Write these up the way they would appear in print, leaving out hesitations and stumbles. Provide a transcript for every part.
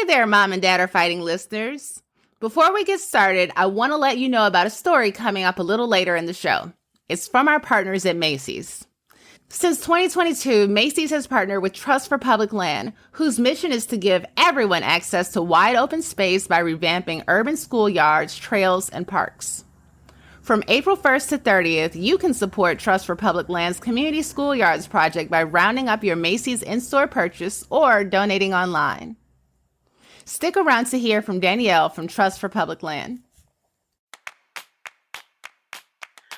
there, Mom and Dad Are Fighting listeners. Before we get started, I want to let you know about a story coming up a little later in the show. It's from our partners at Macy's. Since 2022, Macy's has partnered with Trust for Public Land, whose mission is to give everyone access to wide open space by revamping urban schoolyards, trails, and parks. From April 1st to 30th, you can support Trust for Public Land's Community Schoolyards project by rounding up your Macy's in-store purchase or donating online. Stick around to hear from Danielle from Trust for Public Land.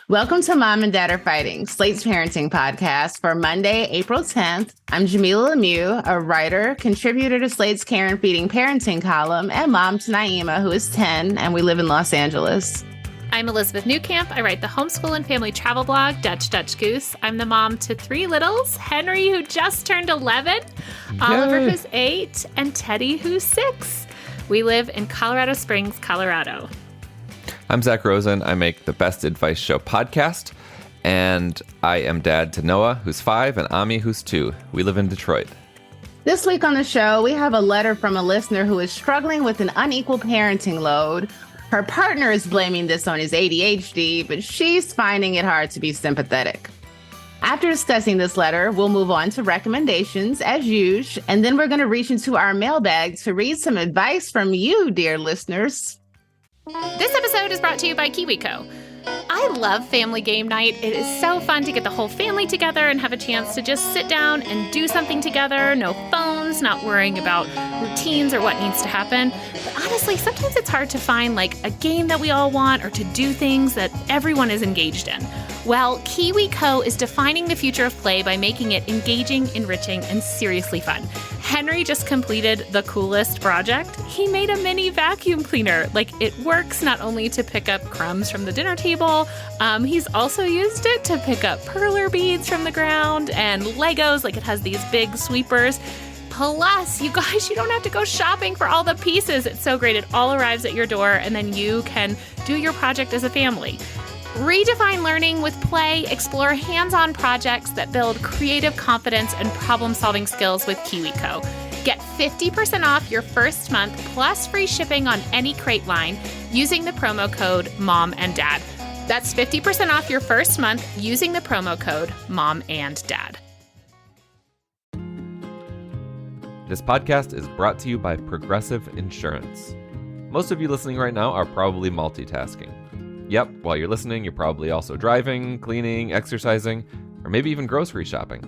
Welcome to Mom and Dad Are Fighting, Slate's parenting podcast for Monday, April 10th. I'm Jamilah Lemieux, a writer, contributor to Slate's Care and Feeding Parenting column, and mom to Naima, who is 10, and we live in Los Angeles. I'm Elizabeth Newcamp. I write the homeschool and family travel blog, Dutch Goose. I'm the mom to 3 littles, Henry, who just turned 11, Oliver, who's 8, and Teddy, who's 6. We live in Colorado Springs, Colorado. I'm Zach Rosen. I make the Best Advice Show podcast, and I am dad to Noah, who's 5, and Ami, who's 2. We live in Detroit. This week on the show, we have a letter from a listener who is struggling with an unequal parenting load. Her partner is blaming this on his ADHD, but she's finding it hard to be sympathetic. After discussing this letter, we'll move on to recommendations as usual, and then we're going to reach into our mailbag to read some advice from you, dear listeners. This episode is brought to you by KiwiCo. I love family game night. It is so fun to get the whole family together and have a chance to just sit down and do something together. No phones, not worrying about routines or what needs to happen. But honestly, sometimes it's hard to find like a game that we all want or to do things that everyone is engaged in. Well, KiwiCo is defining the future of play by making it engaging, enriching, and seriously fun. Henry just completed the coolest project. He made a mini vacuum cleaner. Like, it works not only to pick up crumbs from the dinner table, he's also used it to pick up perler beads from the ground and Legos. Like, it has these big sweepers. Plus, you guys, you don't have to go shopping for all the pieces. It's so great. It all arrives at your door, and then you can do your project as a family. Redefine learning with play. Explore hands-on projects that build creative confidence and problem-solving skills with KiwiCo. Get 50% off your first month plus free shipping on any crate line using the promo code Mom and Dad. That's 50% off your first month using the promo code Mom and Dad. This podcast is brought to you by Progressive Insurance. Most of you listening right now are probably multitasking. Yep, while you're listening, you're probably also driving, cleaning, exercising, or maybe even grocery shopping.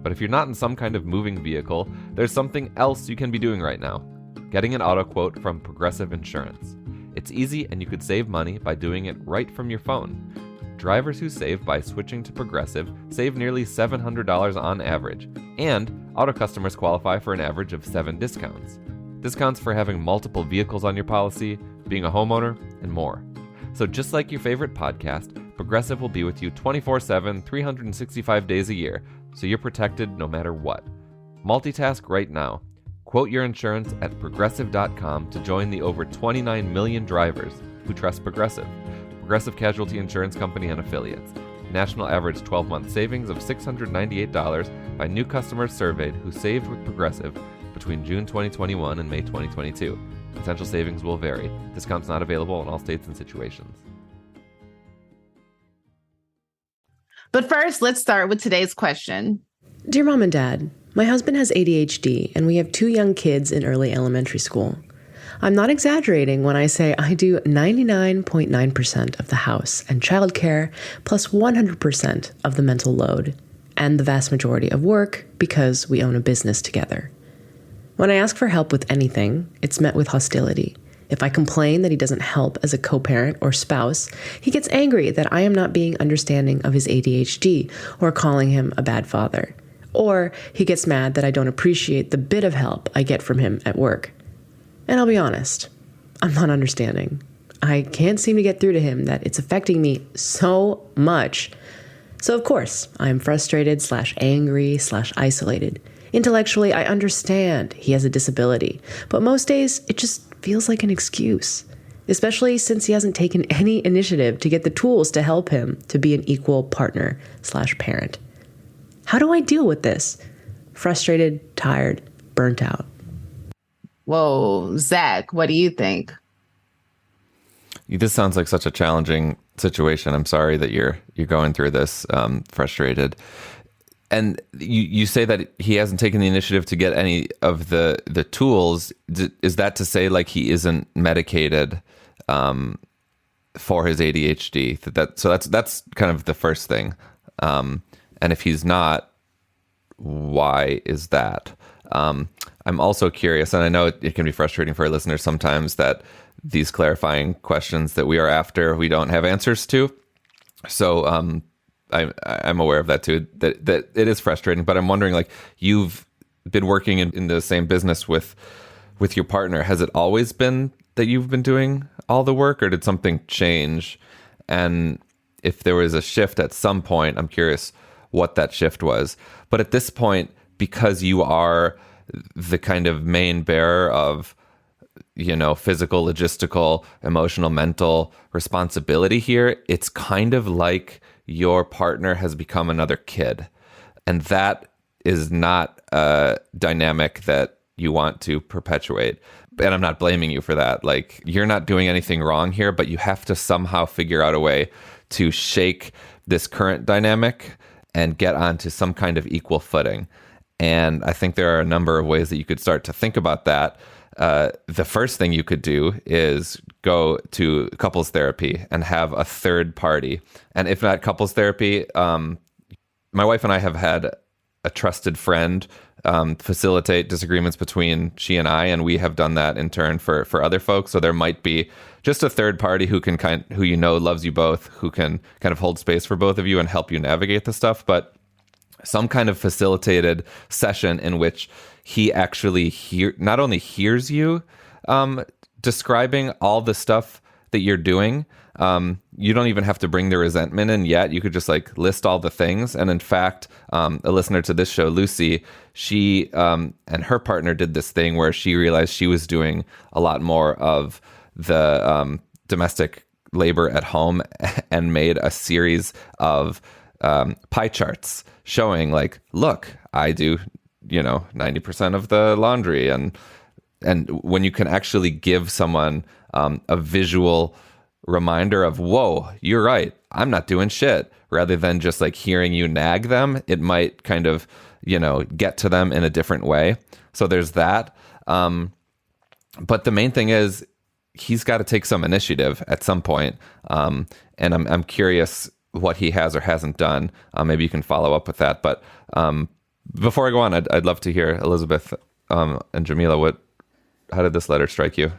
But if you're not in some kind of moving vehicle, there's something else you can be doing right now. Getting an auto quote from Progressive Insurance. It's easy, and you could save money by doing it right from your phone. Drivers who save by switching to Progressive save nearly $700 on average, and auto customers qualify for an average of 7 discounts. Discounts for having multiple vehicles on your policy, being a homeowner, and more. So just like your favorite podcast, Progressive will be with you 24/7, 365 days a year, so you're protected no matter what. Multitask right now. Quote your insurance at Progressive.com to join the over 29 million drivers who trust Progressive. Progressive Casualty Insurance Company and Affiliates. National average 12-month savings of $698 by new customers surveyed who saved with Progressive between June 2021 and May 2022. Potential savings will vary. Discounts not available in all states and situations. But first, let's start with today's question. Dear Mom and Dad, my husband has ADHD and we have 2 young kids in early elementary school. I'm not exaggerating when I say I do 99.9% of the house and childcare plus 100% of the mental load and the vast majority of work because we own a business together. When I ask for help with anything, it's met with hostility. If I complain that he doesn't help as a co-parent or spouse, he gets angry that I am not being understanding of his ADHD or calling him a bad father. Or he gets mad that I don't appreciate the bit of help I get from him at work. And I'll be honest, I'm not understanding. I can't seem to get through to him that it's affecting me so much. So of course, I'm frustrated / angry / isolated. Intellectually, I understand he has a disability, but most days it just feels like an excuse, especially since he hasn't taken any initiative to get the tools to help him to be an equal partner / parent. How do I deal with this? Frustrated, tired, burnt out. Whoa, Zach, what do you think? This sounds like such a challenging situation. I'm sorry that you're going through this, frustrated. And you say that he hasn't taken the initiative to get any of the tools. Is that to say like he isn't medicated for his ADHD? So that's kind of the first thing. And if he's not, why is that? I'm also curious, and I know it can be frustrating for our listeners sometimes that these clarifying questions that we are after, we don't have answers to. So I'm aware of that too, that it is frustrating, but I'm wondering, like, you've been working in the same business with your partner. Has it always been that you've been doing all the work, or did something change? And if there was a shift at some point, I'm curious what that shift was. But at this point, because you are the kind of main bearer of, physical, logistical, emotional, mental responsibility here, it's kind of like your partner has become another kid. And that is not a dynamic that you want to perpetuate. And I'm not blaming you for that. Like, you're not doing anything wrong here, but you have to somehow figure out a way to shake this current dynamic and get onto some kind of equal footing. And I think there are a number of ways that you could start to think about that. The first thing you could do is go to couples therapy and have a third party. And if not couples therapy, my wife and I have had a trusted friend facilitate disagreements between she and I, and we have done that in turn for other folks. So there might be just a third party who loves you both, who can kind of hold space for both of you and help you navigate the stuff. But some kind of facilitated session in which he actually not only hears you describing all the stuff that you're doing. You don't even have to bring the resentment in yet. You could just like list all the things. And in fact, a listener to this show, Lucy, she and her partner did this thing where she realized she was doing a lot more of the domestic labor at home and made a series of pie charts showing like, look, I do, 90% of the laundry. And when you can actually give someone a visual reminder of, whoa, you're right, I'm not doing shit, rather than just like hearing you nag them, it might kind of, get to them in a different way. So there's that. But the main thing is he's got to take some initiative at some point. And I'm curious what he has or hasn't done. Maybe you can follow up with that. But before I go on, I'd love to hear Elizabeth and Jamilah, how did this letter strike you?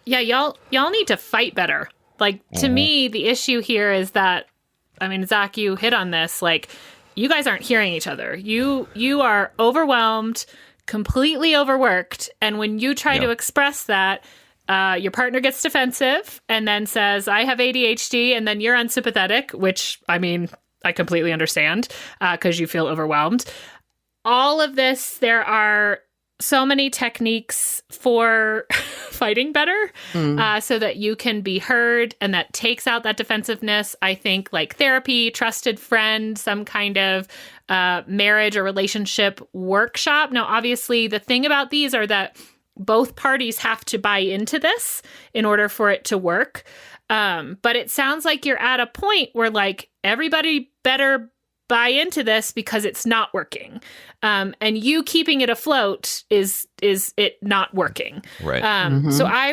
Yeah, y'all need to fight better. Like, to me, the issue here is that, Zach, you hit on this, like, you guys aren't hearing each other. You are overwhelmed, completely overworked. And when you try to express that, your partner gets defensive and then says, I have ADHD, and then you're unsympathetic, which, I completely understand because you feel overwhelmed. All of this, there are so many techniques for fighting better so that you can be heard, and that takes out that defensive-ness. I think like therapy, trusted friend, some kind of marriage or relationship workshop. Now, obviously, the thing about these are that both parties have to buy into this in order for it to work. But it sounds like you're at a point where like everybody better buy into this because it's not working. And you keeping it afloat is it not working. Right. So I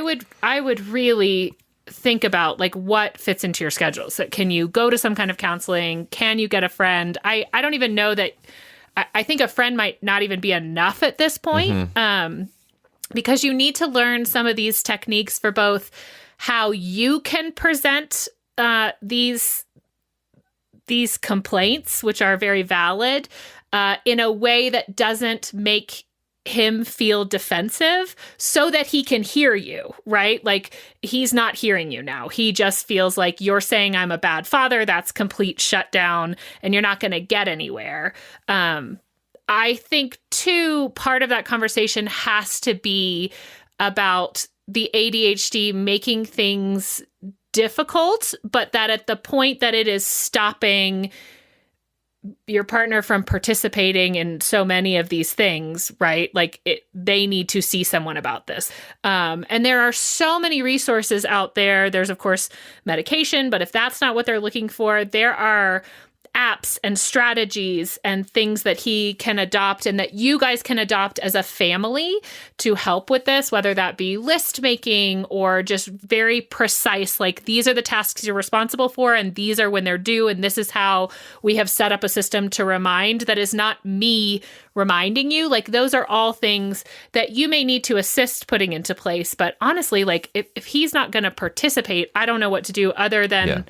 would really think about like what fits into your schedule. So can you go to some kind of counseling? Can you get a friend? I don't even know that. I think a friend might not even be enough at this point. Because you need to learn some of these techniques for both how you can present these complaints, which are very valid, in a way that doesn't make him feel defensive, so that he can hear you, right? Like, he's not hearing you now. He just feels like you're saying I'm a bad father. That's complete shutdown, and you're not going to get anywhere. I think, too, part of that conversation has to be about the ADHD making things difficult, but that at the point that it is stopping your partner from participating in so many of these things, right? Like they need to see someone about this. And there are so many resources out there. There's, of course, medication, but if that's not what they're looking for, there are apps and strategies and things that he can adopt and that you guys can adopt as a family to help with this, whether that be list making or just very precise, like these are the tasks you're responsible for and these are when they're due. And this is how we have set up a system to remind that is not me reminding you. Like those are all things that you may need to assist putting into place. But honestly, like if he's not going to participate, I don't know what to do other than... Yeah.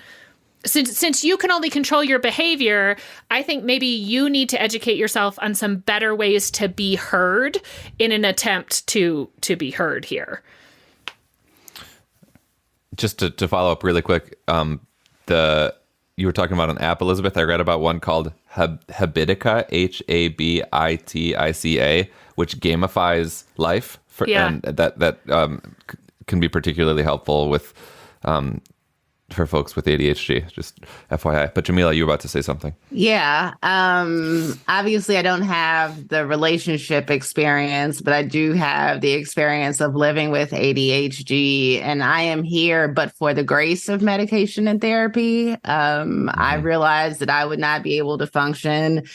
Since you can only control your behavior, I think maybe you need to educate yourself on some better ways to be heard in an attempt to be heard here. Just to follow up really quick, you were talking about an app, Elizabeth. I read about one called Habitica, Habitica, which gamifies life, and that can be particularly helpful with for folks with ADHD, just FYI. But Jamilah, you were about to say something. Yeah. Obviously, I don't have the relationship experience, but I do have the experience of living with ADHD. And I am here, but for the grace of medication and therapy. I realized that I would not be able to function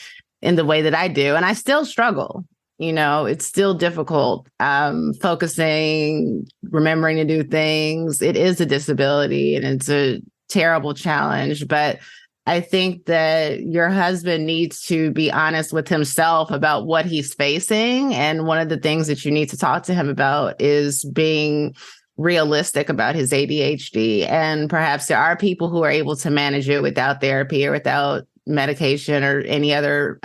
in the way that I do. And I still struggle. You know, it's still difficult focusing, remembering to do things. It is a disability and it's a terrible challenge. But I think that your husband needs to be honest with himself about what he's facing. And one of the things that you need to talk to him about is being realistic about his ADHD. And perhaps there are people who are able to manage it without therapy or without medication or any other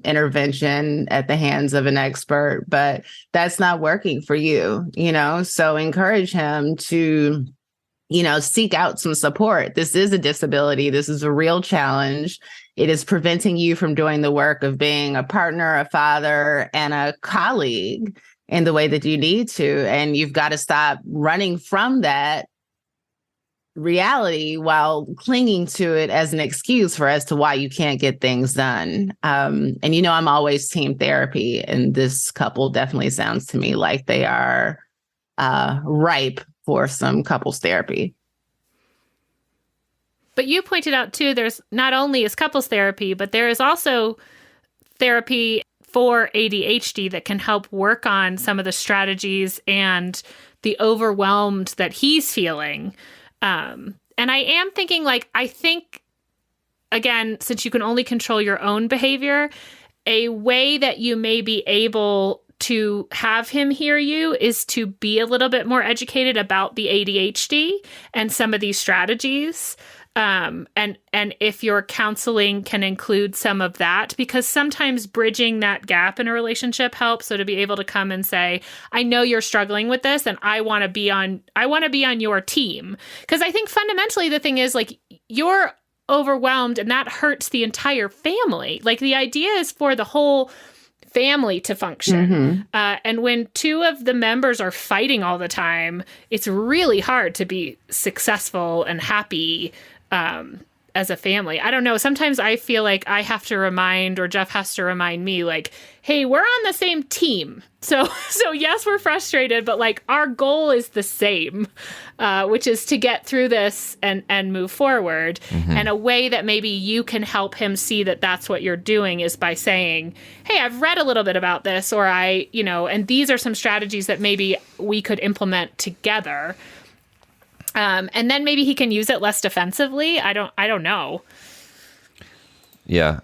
intervention at the hands of an expert, but that's not working for you, you know? So encourage him to, you know, seek out some support. This is a disability. This is a real challenge. It is preventing you from doing the work of being a partner, a father, and a colleague in the way that you need to. And you've got to stop running from that reality while clinging to it as an excuse for as to why you can't get things done. And, you know, I'm always team therapy. And this couple definitely sounds to me like they are ripe for some couples therapy. But you pointed out, too, there's not only is couples therapy, but there is also therapy for ADHD that can help work on some of the strategies and the overwhelmed that he's feeling. And I am thinking, like, I think, again, since you can only control your own behavior, a way that you may be able to have him hear you is to be a little bit more educated about the ADHD and some of these strategies. And if your counseling can include some of that, because sometimes bridging that gap in a relationship helps. So to be able to come and say, I know you're struggling with this and I want to be on your team. Because I think fundamentally the thing is, like, you're overwhelmed and that hurts the entire family. Like, the idea is for the whole family to function. And when two of the members are fighting all the time, it's really hard to be successful and happy as a family. I don't know. Sometimes I feel like I have to remind, or Jeff has to remind me, like, hey, we're on the same team. So yes, we're frustrated, but like our goal is the same, which is to get through this and move forward. And a way that maybe you can help him see that that's what you're doing is by saying, hey, I've read a little bit about this, or and these are some strategies that maybe we could implement together. And then maybe he can use it less defensively. I don't know. Yeah.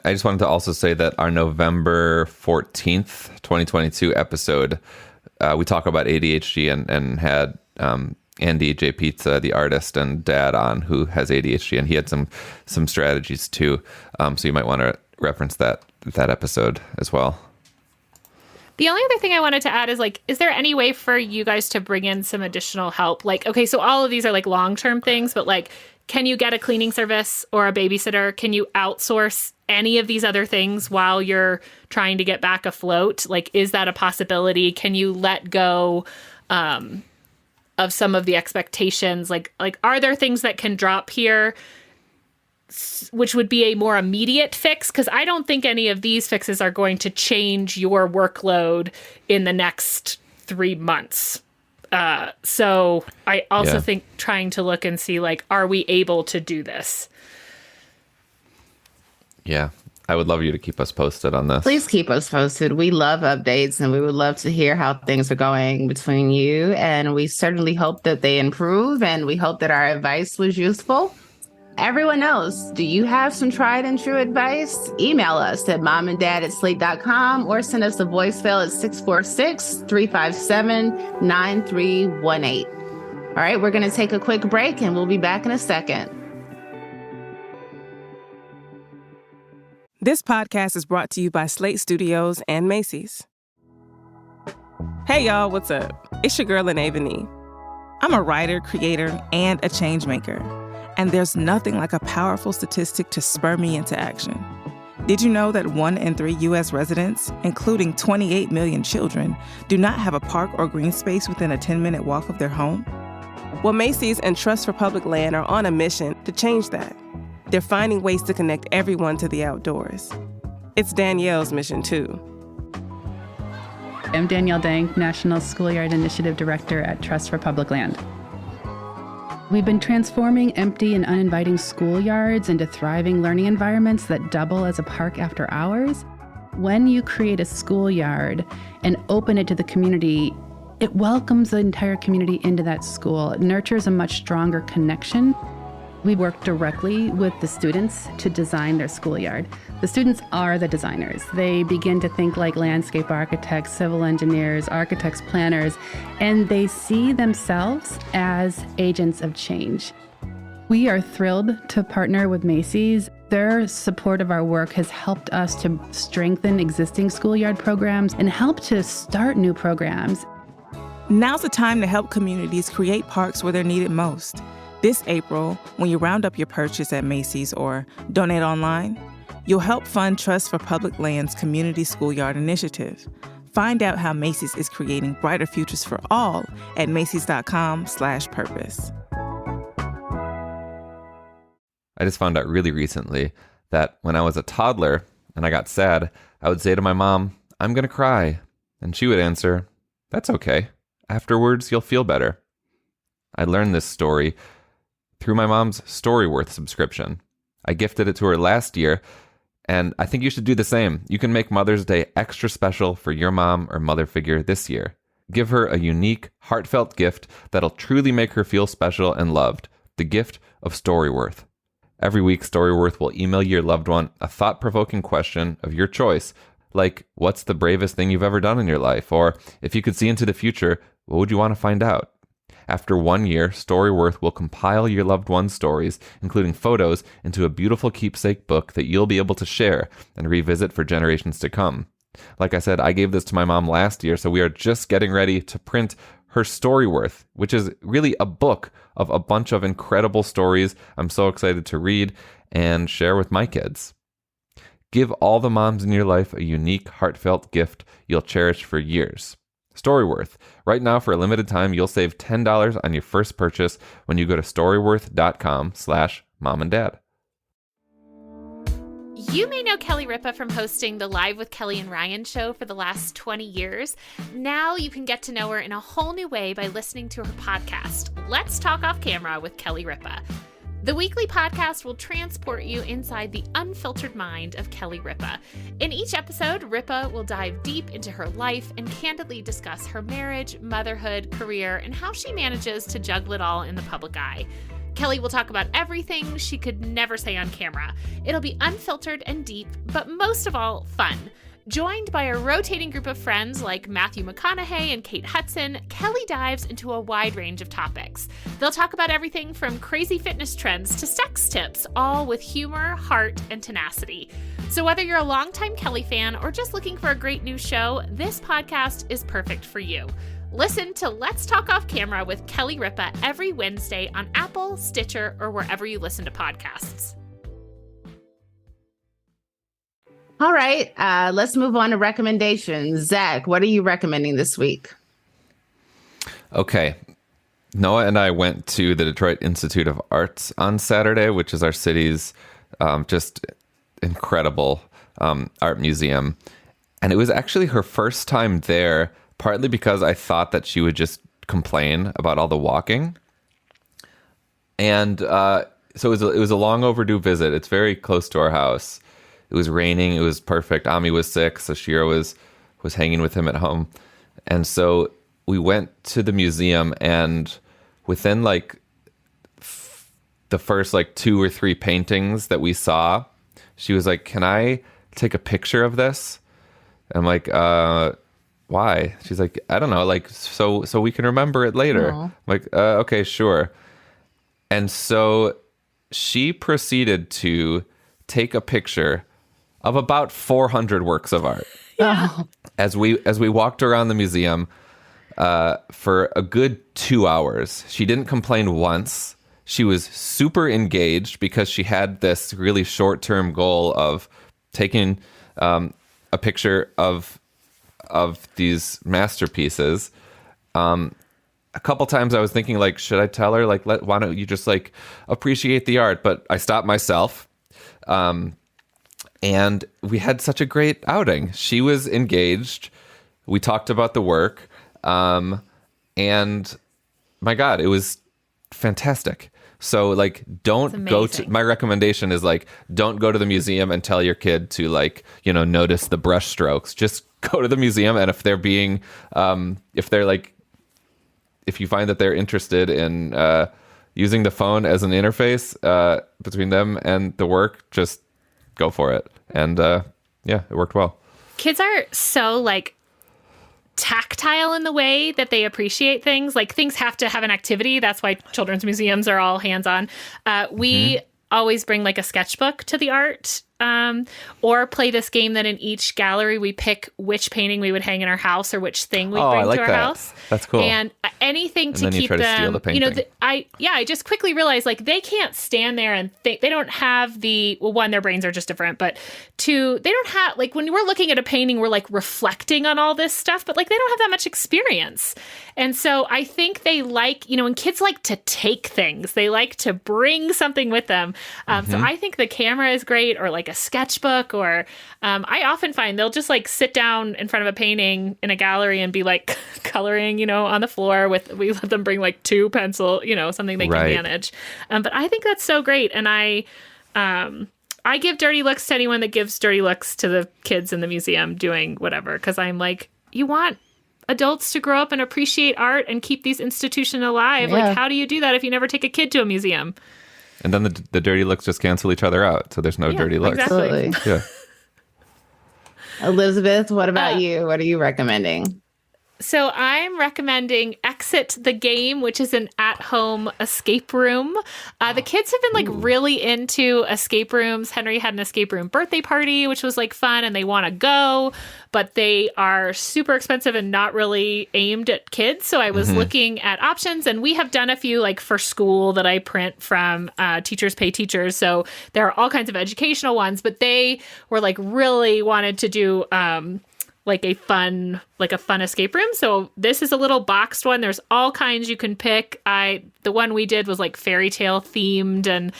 I just wanted to also say that our November 14th, 2022 episode, we talk about ADHD and had Andy J. Pizza, the artist and dad, on, who has ADHD, and he had some strategies too. So you might want to reference that episode as well. The only other thing I wanted to add is, like, is there any way for you guys to bring in some additional help? Like, okay, so all of these are like long-term things, but like, can you get a cleaning service or a babysitter? Can you outsource any of these other things while you're trying to get back afloat? Like, is that a possibility? Can you let go of some of the expectations? Like, are there things that can drop here which would be a more immediate fix, because I don't think any of these fixes are going to change your workload in the next 3 months. So I also think trying to look and see, like, are we able to do this? Yeah. I would love you to keep us posted on this. Please keep us posted. We love updates, and we would love to hear how things are going between you. And we certainly hope that they improve, and we hope that our advice was useful. Everyone else, do you have some tried and true advice? Email us at momanddad@slate.com or send us a voicemail at 646-357-9318. All right, we're going to take a quick break, and we'll be back in a second. This podcast is brought to you by Slate Studios and Macy's. Hey, y'all, what's up? It's your girl, Ebony. I'm a writer, creator, and a change maker. And there's nothing like a powerful statistic to spur me into action. Did you know that 1 in 3 U.S. residents, including 28 million children, do not have a park or green space within a 10-minute walk of their home? Well, Macy's and Trust for Public Land are on a mission to change that. They're finding ways to connect everyone to the outdoors. It's Danielle's mission, too. I'm Danielle Dank, National Schoolyard Initiative Director at Trust for Public Land. We've been transforming empty and uninviting schoolyards into thriving learning environments that double as a park after hours. When you create a schoolyard and open it to the community, it welcomes the entire community into that school. It nurtures a much stronger connection. We work directly with the students to design their schoolyard. The students are the designers. They begin to think like landscape architects, civil engineers, architects, planners, and they see themselves as agents of change. We are thrilled to partner with Macy's. Their support of our work has helped us to strengthen existing schoolyard programs and help to start new programs. Now's the time to help communities create parks where they're needed most. This April, when you round up your purchase at Macy's or donate online, you'll help fund Trust for Public Land's Community Schoolyard Initiative. Find out how Macy's is creating brighter futures for all at macys.com/purpose. I just found out really recently that when I was a toddler and I got sad, I would say to my mom, "I'm going to cry." And she would answer, "That's okay. Afterwards, you'll feel better." I learned this story through my mom's Storyworth subscription. I gifted it to her last year, and I think you should do the same. You can make Mother's Day extra special for your mom or mother figure this year. Give her a unique, heartfelt gift that'll truly make her feel special and loved. The gift of Storyworth. Every week, Storyworth will email your loved one a thought-provoking question of your choice, like, what's the bravest thing you've ever done in your life? Or, if you could see into the future, what would you want to find out? After 1 year, Storyworth will compile your loved one's stories, including photos, into a beautiful keepsake book that you'll be able to share and revisit for generations to come. Like I said, I gave this to my mom last year, so we are just getting ready to print her Storyworth, which is really a book of a bunch of incredible stories I'm so excited to read and share with my kids. Give all the moms in your life a unique, heartfelt gift you'll cherish for years. Storyworth. Right now, for a limited time, you'll save $10 on your first purchase when you go to storyworth.com/momanddad. You may know Kelly Ripa from hosting the Live with Kelly and Ryan show for the last 20 years. Now you can get to know her in a whole new way by listening to her podcast, Let's Talk Off Camera with Kelly Ripa. The weekly podcast will transport you inside the unfiltered mind of Kelly Ripa. In each episode, Ripa will dive deep into her life and candidly discuss her marriage, motherhood, career, and how she manages to juggle it all in the public eye. Kelly will talk about everything she could never say on camera. It'll be unfiltered and deep, but most of all, fun. Joined by a rotating group of friends like Matthew McConaughey and Kate Hudson, Kelly dives into a wide range of topics. They'll talk about everything from crazy fitness trends to sex tips, all with humor, heart, and tenacity. So whether you're a longtime Kelly fan or just looking for a great new show, this podcast is perfect for you. Listen to Let's Talk Off Camera with Kelly Ripa every Wednesday on Apple, Stitcher, or wherever you listen to podcasts. All right, let's move on to recommendations. Zach, what are you recommending this week? Okay. Noah and I went to the Detroit Institute of Arts on Saturday, which is our city's just incredible art museum. And it was actually her first time there, partly because I thought that she would just complain about all the walking. And so it was a long overdue visit. It's very close to our house. It was raining. It was perfect. Ami was sick, so Shira was hanging with him at home. And so we went to the museum, and within like the first like 2 or 3 paintings that we saw, she was like, "Can I take a picture of this?" I'm like, why? She's like, "I don't know, like so we can remember it later." I'm like, okay, sure. And so she proceeded to take a picture of about 400 works of art. Yeah. As we walked around the museum for a good 2 hours. She didn't complain once. She was super engaged because she had this really short-term goal of taking a picture of these masterpieces. A couple times I was thinking, like, should I tell her, like, why don't you just like appreciate the art? But I stopped myself. And we had such a great outing. She was engaged. We talked about the work. And my God, it was fantastic. So like, don't go to, my recommendation is like, don't go to the museum and tell your kid to like, notice the brush strokes. Just go to the museum. And if they're being, if you find that they're interested in using the phone as an interface between them and the work, just go for it. And it worked well. Kids are so like tactile in the way that they appreciate things. Like things have to have an activity. That's why children's museums are all hands-on. We always bring like a sketchbook to the art, or play this game that in each gallery we pick which painting we would hang in our house or which thing we bring to our house. That's cool. And anything and to then keep you try them, to steal the painting. I just quickly realized like they can't stand there and think. They don't have one, their brains are just different, but two, they don't have, like when we're looking at a painting, we're like reflecting on all this stuff, but like they don't have that much experience. And so I think they like, when kids like to take things, they like to bring something with them. So I think the camera is great, or like a sketchbook, or I often find they'll just like sit down in front of a painting in a gallery and be like coloring, on the floor we let them bring like 2 pencil, something they can manage. But I think that's so great. And I give dirty looks to anyone that gives dirty looks to the kids in the museum doing whatever. 'Cause I'm like, you want adults to grow up and appreciate art and keep these institutions alive. Yeah. Like, how do you do that if you never take a kid to a museum? And then the dirty looks just cancel each other out. So there's no dirty looks. Exactly. Yeah. Elizabeth, what about you? What are you recommending? So I'm recommending Exit the Game, which is an at-home escape room. The kids have been like really into escape rooms. Henry had an escape room birthday party, which was like fun, and they want to go, but they are super expensive and not really aimed at kids. So I was looking at options, and we have done a few like for school that I print from Teachers Pay Teachers. So there are all kinds of educational ones, but they were like really wanted to do like a fun escape room. So this is a little boxed one. There's all kinds you can pick. The one we did was like fairy tale themed and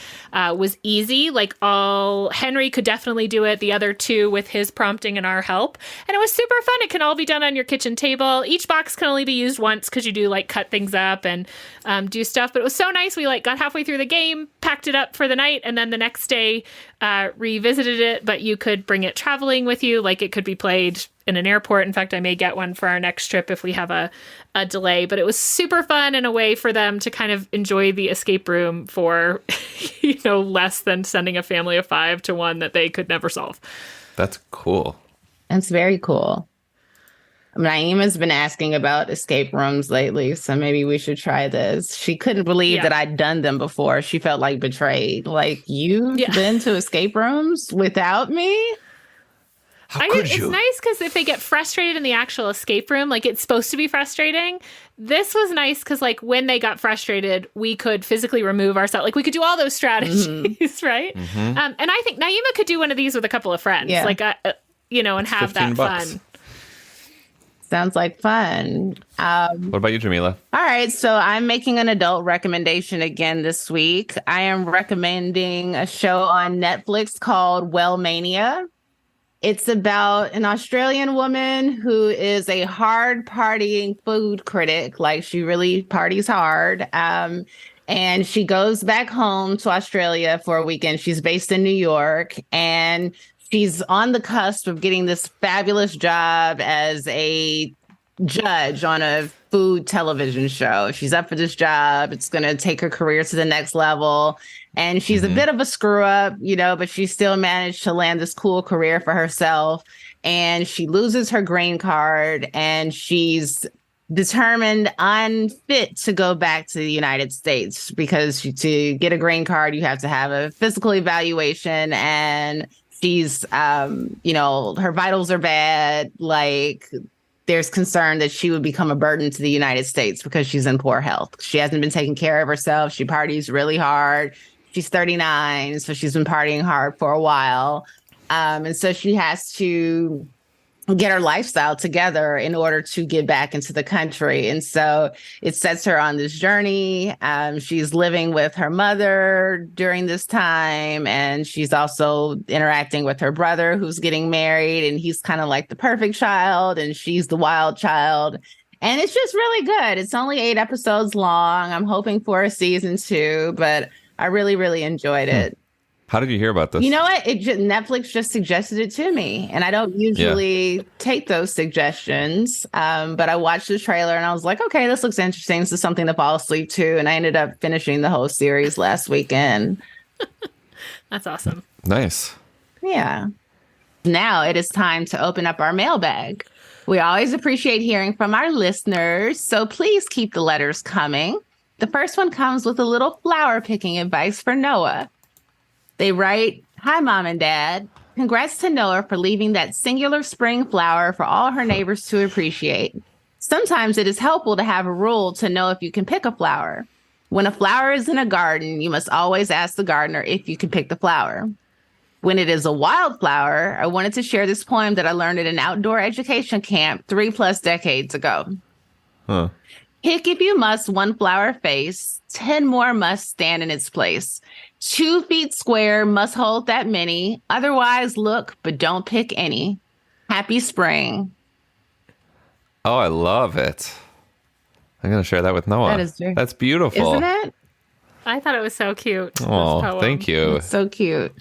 was easy. Like Henry could definitely do it. The other 2 with his prompting and our help. And it was super fun. It can all be done on your kitchen table. Each box can only be used once because you do like cut things up and do stuff. But it was so nice. We like got halfway through the game, packed it up for the night, and then the next day revisited it. But you could bring it traveling with you. Like it could be played in an airport. In fact, I may get one for our next trip if we have a delay. But it was super fun and a way for them to kind of enjoy the escape room for, less than sending a family of 5 to one that they could never solve. That's cool. That's very cool. Naima's been asking about escape rooms lately, so maybe we should try this. She couldn't believe that I'd done them before. She felt like betrayed. Like, you've been to escape rooms without me? It's nice because if they get frustrated in the actual escape room, like it's supposed to be frustrating. This was nice because like when they got frustrated, we could physically remove ourselves. Like we could do all those strategies, right? And I think Naima could do one of these with a couple of friends, and have that $15. fun. Sounds like fun. What about you, Jamilah? All right, so I'm making an adult recommendation again this week. I am recommending a show on Netflix called Wellmania. It's about an Australian woman who is a hard partying food critic. Like, she really parties hard. And she goes back home to Australia for a weekend. She's based in New York, and she's on the cusp of getting this fabulous job as a judge on a food television show. She's up for this job. It's going to take her career to the next level. And she's a bit of a screw up, but she still managed to land this cool career for herself. And she loses her green card, and she's determined unfit to go back to the United States, because to get a green card, you have to have a physical evaluation, and she's, her vitals are bad. Like, there's concern that she would become a burden to the United States because she's in poor health. She hasn't been taking care of herself. She parties really hard. She's 39, so she's been partying hard for a while. And so she has to get her lifestyle together in order to get back into the country. And so it sets her on this journey. She's living with her mother during this time, and she's also interacting with her brother who's getting married, and he's kind of like the perfect child, and she's the wild child. And it's just really good. It's only 8 episodes long. I'm hoping for a season 2, but I really, really enjoyed it. How did you hear about this? You know what? Netflix just suggested it to me, and I don't usually take those suggestions. But I watched the trailer and I was like, okay, this looks interesting. This is something to fall asleep to. And I ended up finishing the whole series last weekend. That's awesome. Nice. Yeah. Now it is time to open up our mailbag. We always appreciate hearing from our listeners, so please keep the letters coming. The first one comes with a little flower picking advice for Noah. They write, "Hi, Mom and Dad. Congrats to Noah for leaving that singular spring flower for all her neighbors to appreciate. Sometimes it is helpful to have a rule to know if you can pick a flower. When a flower is in a garden, you must always ask the gardener if you can pick the flower. When it is a wildflower, I wanted to share this poem that I learned at an outdoor education camp 3+ decades ago. Huh. Pick if you must one flower face, 10 more must stand in its place. 2 feet square must hold that many. Otherwise, look, but don't pick any. Happy spring." Oh, I love it. I'm going to share that with Noah. That's beautiful. Isn't it? I thought it was so cute. Oh, thank you. It's so cute.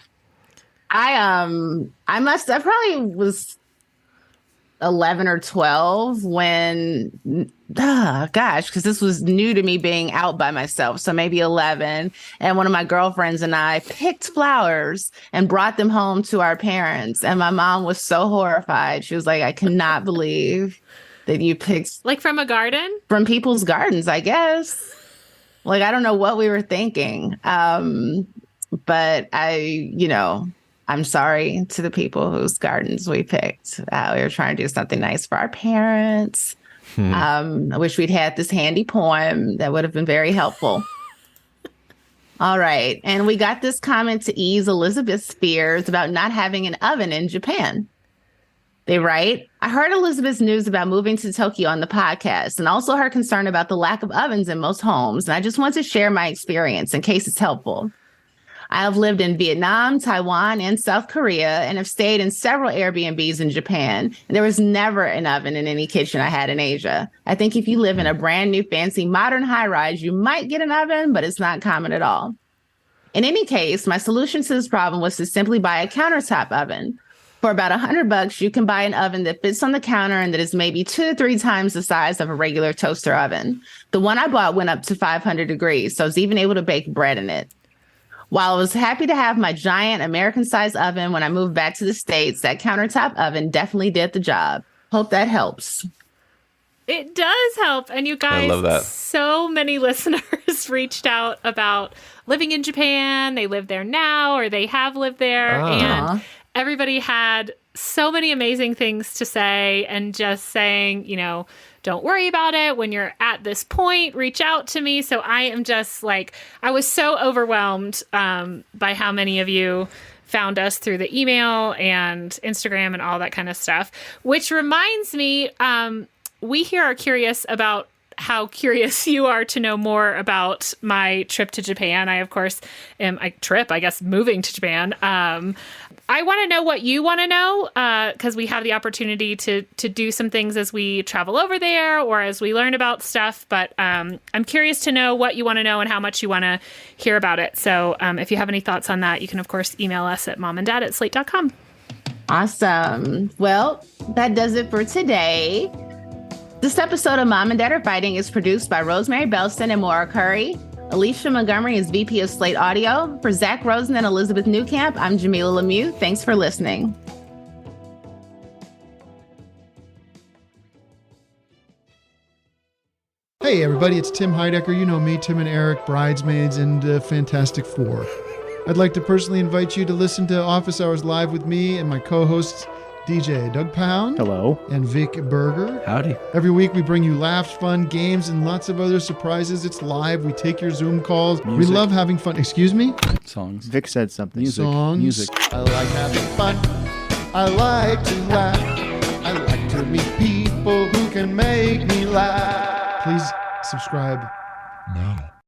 I probably was 11 or 12 when, because this was new to me being out by myself. So maybe 11. And one of my girlfriends and I picked flowers and brought them home to our parents. And my mom was so horrified. She was like, "I cannot believe that you picked." Like from a garden? From people's gardens, I guess. Like, I don't know what we were thinking. But I'm sorry to the people whose gardens we picked. We were trying to do something nice for our parents. I wish we'd had this handy poem. That would have been very helpful. All right. And we got this comment to ease Elizabeth's fears about not having an oven in Japan. They write, "I heard Elizabeth's news about moving to Tokyo on the podcast, and also her concern about the lack of ovens in most homes. And I just want to share my experience in case it's helpful. I have lived in Vietnam, Taiwan, and South Korea, and have stayed in several Airbnbs in Japan. And there was never an oven in any kitchen I had in Asia. I think if you live in a brand new, fancy, modern high-rise, you might get an oven, but it's not common at all. In any case, my solution to this problem was to simply buy a countertop oven. For about $100, you can buy an oven that fits on the counter and that is maybe 2 to 3 times the size of a regular toaster oven. The one I bought went up to 500 degrees, so I was even able to bake bread in it. While I was happy to have my giant American-sized oven when I moved back to the States, that countertop oven definitely did the job. Hope that helps." It does help. And you guys, I love that. So many listeners reached out about living in Japan. They live there now, or they have lived there. And everybody had so many amazing things to say, and just saying, don't worry about it. When you're at this point, reach out to me. So I am just like, I was so overwhelmed by how many of you found us through the email and Instagram and all that kind of stuff, which reminds me, we here are curious about how curious you are to know more about my trip to Japan. I, of course, moving to Japan. I want to know what you want to know because we have the opportunity to do some things as we travel over there or as we learn about stuff. But I'm curious to know what you want to know and how much you want to hear about it. So if you have any thoughts on that, you can, of course, email us at momanddad@slate.com. Awesome. Well, that does it for today. This episode of Mom and Dad Are Fighting is produced by Rosemary, Belson, and Maura Currie. Alicia Montgomery is VP of Slate Audio. For Zach Rosen and Elizabeth Newcamp, I'm Jamilah Lemieux. Thanks for listening. Hey everybody, it's Tim Heidecker. You know me, Tim and Eric, Bridesmaids, and Fantastic Four. I'd like to personally invite you to listen to Office Hours Live with me and my co-hosts, DJ Doug Pound. Hello. And Vic Berger. Howdy. Every week we bring you laughs, fun, games, and lots of other surprises. It's live. We take your Zoom calls. Music. We love having fun. Excuse me? Songs. Vic said something. Music. Songs. Music. I like having fun. I like to laugh. I like to meet people who can make me laugh. Please subscribe now.